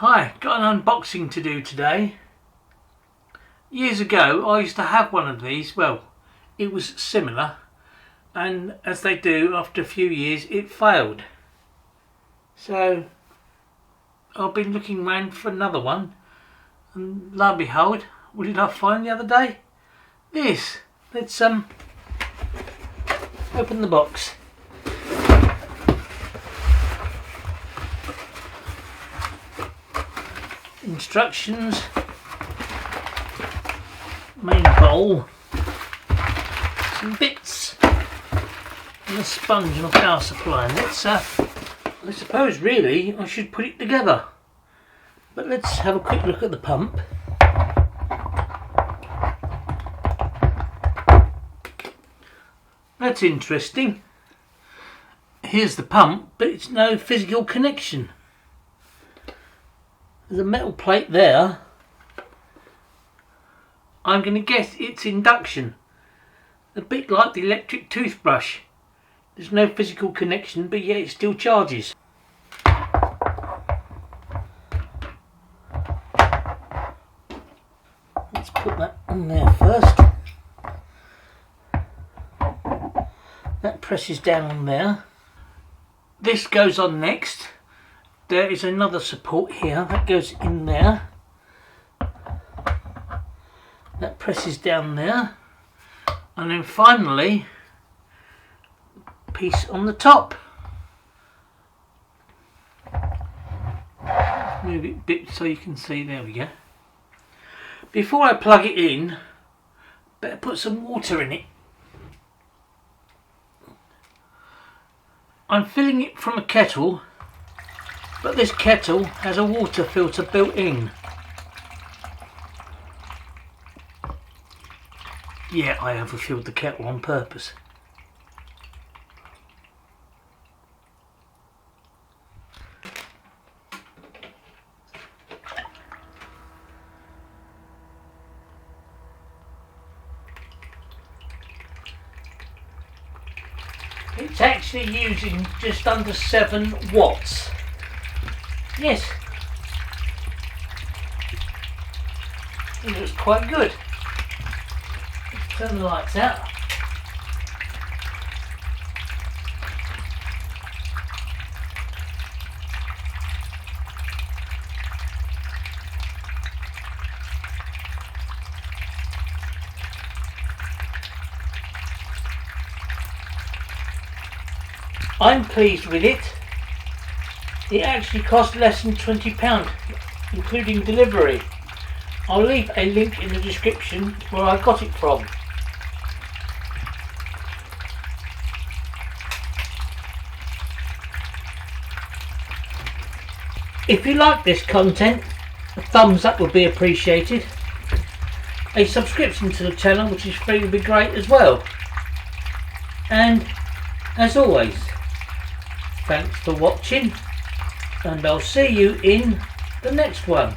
Hi, got an unboxing to do today. Years ago I used to have one of these. Well, it was similar, and as they do, after a few years it failed. So I've been looking around for another one, and lo and behold, what did I find the other day? This. Let's open the box. Instructions, main bowl, some bits, and a sponge and a power supply. And let's, I suppose really I should put it together. But let's have a quick look at the pump. That's interesting. Here's the pump, but it's no physical connection. There's a metal plate there. I'm going to guess it's induction. A bit like the electric toothbrush. There's no physical connection, but yet it still charges. Let's put that on there first. That presses down on there. This goes on next. There is another support here that goes in there. That presses down there. And then finally, a piece on the top. Move it a bit so you can see. There we go. Before I plug it in, better put some water in it. I'm filling it from a kettle, but this kettle has a water filter built in. Yeah, I overfilled the kettle on purpose. It's actually using just under 7 watts. Yes, it looks quite good. Let's turn the lights out. I'm pleased with it. It actually cost less than £20, including delivery. I'll leave a link in the description where I got it from. If you like this content, a thumbs up would be appreciated. A subscription to the channel, which is free, would be great as well. And as always, thanks for watching, and I'll see you in the next one.